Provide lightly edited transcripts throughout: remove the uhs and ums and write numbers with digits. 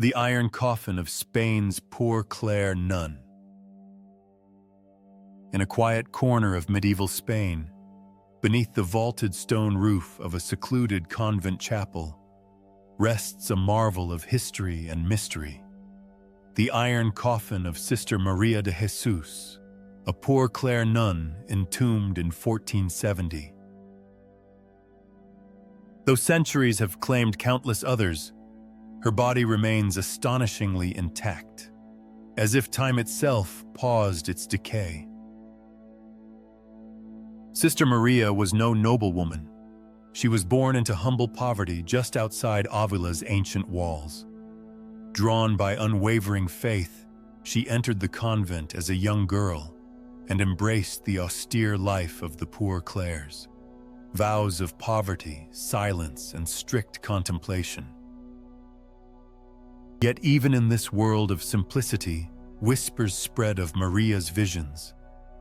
The iron coffin of Spain's Poor Clare nun. In a quiet corner of medieval Spain, beneath the vaulted stone roof of a secluded convent chapel, rests a marvel of history and mystery. The iron coffin of Sister María de Jesús, a Poor Clare nun entombed in 1470. Though centuries have claimed countless others, her body remains astonishingly intact, as if time itself paused its decay. Sister Maria was no noblewoman. She was born into humble poverty just outside Avila's ancient walls. Drawn by unwavering faith, she entered the convent as a young girl and embraced the austere life of the Poor Clares. Vows of poverty, silence, and strict contemplation. Yet even in this world of simplicity, whispers spread of Maria's visions,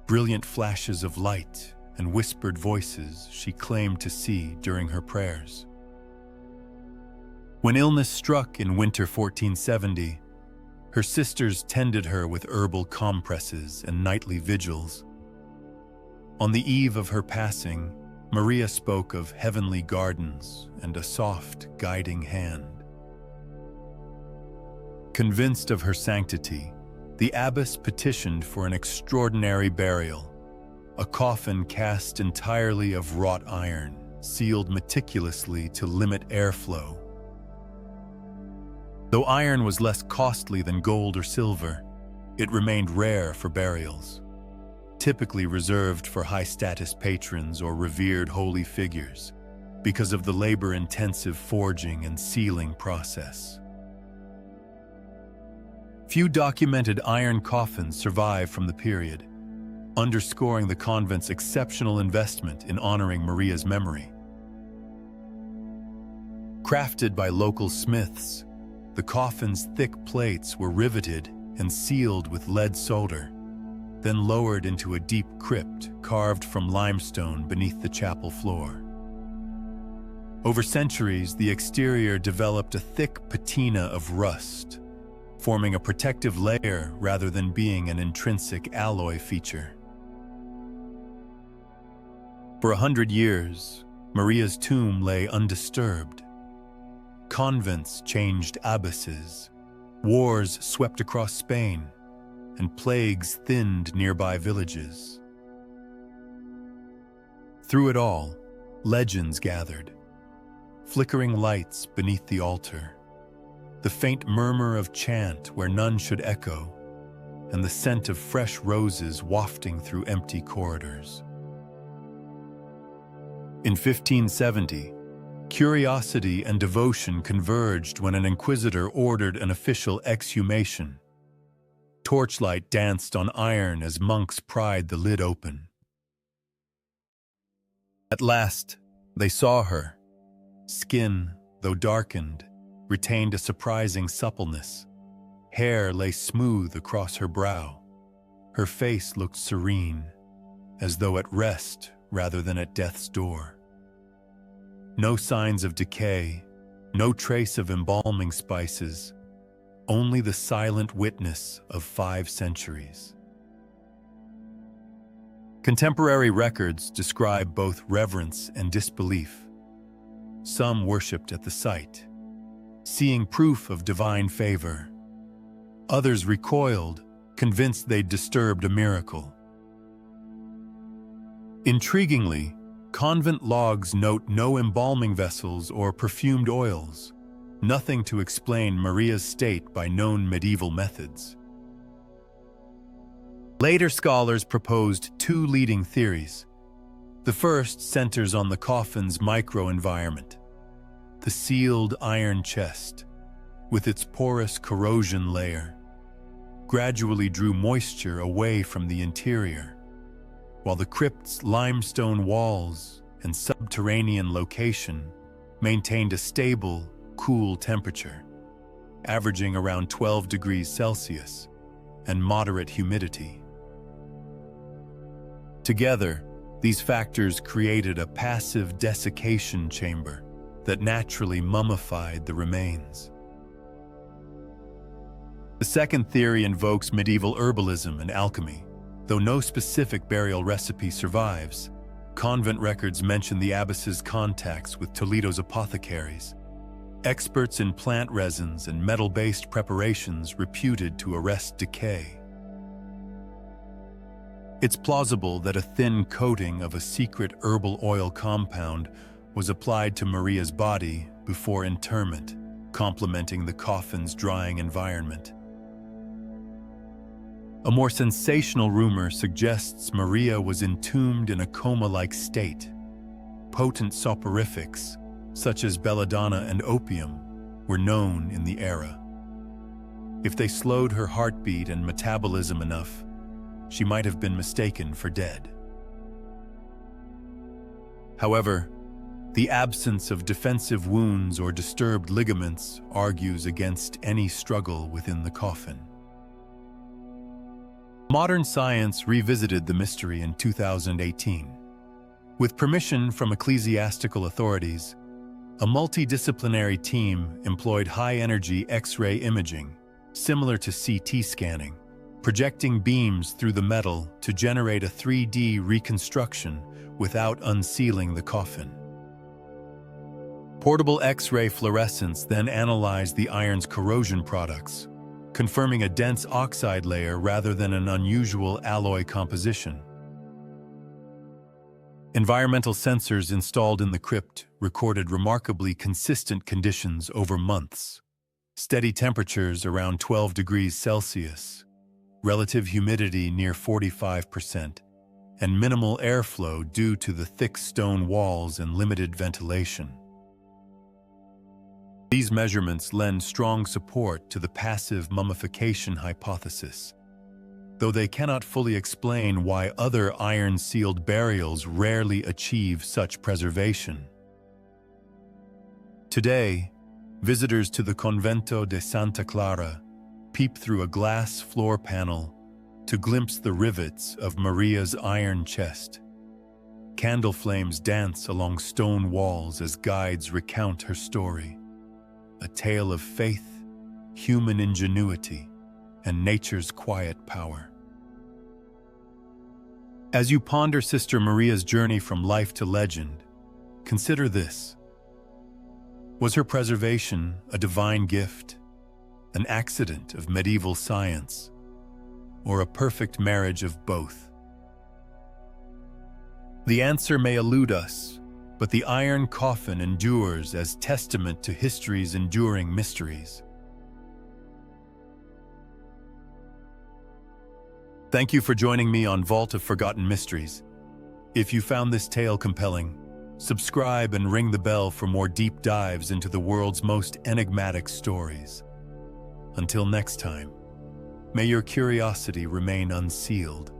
brilliant flashes of light and whispered voices she claimed to see during her prayers. When illness struck in winter 1470, her sisters tended her with herbal compresses and nightly vigils. On the eve of her passing, Maria spoke of heavenly gardens and a soft, guiding hand. Convinced of her sanctity, the abbess petitioned for an extraordinary burial, a coffin cast entirely of wrought iron, sealed meticulously to limit airflow. Though iron was less costly than gold or silver, it remained rare for burials, typically reserved for high-status patrons or revered holy figures, because of the labor-intensive forging and sealing process. Few documented iron coffins survive from the period, underscoring the convent's exceptional investment in honoring Maria's memory. Crafted by local smiths, the coffin's thick plates were riveted and sealed with lead solder, then lowered into a deep crypt carved from limestone beneath the chapel floor. Over centuries, the exterior developed a thick patina of rust, forming a protective layer rather than being an intrinsic alloy feature. For 100 years, Maria's tomb lay undisturbed. Convents changed abbesses, wars swept across Spain, and plagues thinned nearby villages. Through it all, legends gathered, flickering lights beneath the altar, the faint murmur of chant where none should echo, and the scent of fresh roses wafting through empty corridors. In 1570, curiosity and devotion converged when an inquisitor ordered an official exhumation. Torchlight danced on iron as monks pried the lid open. At last, they saw her. Skin, though darkened, retained a surprising suppleness. Hair lay smooth across her brow. Her face looked serene, as though at rest rather than at death's door. No signs of decay, no trace of embalming spices, only the silent witness of 5 centuries. Contemporary records describe both reverence and disbelief. Some worshipped at the site, seeing proof of divine favor. Others recoiled, convinced they'd disturbed a miracle. Intriguingly, convent logs note no embalming vessels or perfumed oils, nothing to explain Maria's state by known medieval methods. Later scholars proposed 2 leading theories. The first centers on the coffin's microenvironment. The sealed iron chest, with its porous corrosion layer, gradually drew moisture away from the interior, while the crypt's limestone walls and subterranean location maintained a stable, cool temperature, averaging around 12 degrees Celsius and moderate humidity. Together, these factors created a passive desiccation chamber that naturally mummified the remains. The second theory invokes medieval herbalism and alchemy. Though no specific burial recipe survives, convent records mention the abbess's contacts with Toledo's apothecaries, experts in plant resins and metal-based preparations reputed to arrest decay. It's plausible that a thin coating of a secret herbal oil compound was applied to Maria's body before interment, complementing the coffin's drying environment. A more sensational rumor suggests Maria was entombed in a coma-like state. Potent soporifics, such as belladonna and opium, were known in the era. If they slowed her heartbeat and metabolism enough, she might have been mistaken for dead. However, the absence of defensive wounds or disturbed ligaments argues against any struggle within the coffin. Modern science revisited the mystery in 2018. With permission from ecclesiastical authorities, a multidisciplinary team employed high-energy X-ray imaging, similar to CT scanning, projecting beams through the metal to generate a 3D reconstruction without unsealing the coffin. Portable X-ray fluorescence then analyzed the iron's corrosion products, confirming a dense oxide layer rather than an unusual alloy composition. Environmental sensors installed in the crypt recorded remarkably consistent conditions over months. Steady temperatures around 12 degrees Celsius, relative humidity near 45%, and minimal airflow due to the thick stone walls and limited ventilation. These measurements lend strong support to the passive mummification hypothesis, though they cannot fully explain why other iron-sealed burials rarely achieve such preservation. Today, visitors to the Convento de Santa Clara peep through a glass floor panel to glimpse the rivets of Maria's iron chest. Candle flames dance along stone walls as guides recount her story, a tale of faith, human ingenuity, and nature's quiet power. As you ponder Sister Maria's journey from life to legend, consider this. Was her preservation a divine gift, an accident of medieval science, or a perfect marriage of both? The answer may elude us, but the iron coffin endures as testament to history's enduring mysteries. Thank you for joining me on Vault of Forgotten Mysteries. If you found this tale compelling, subscribe and ring the bell for more deep dives into the world's most enigmatic stories. Until next time, may your curiosity remain unsealed.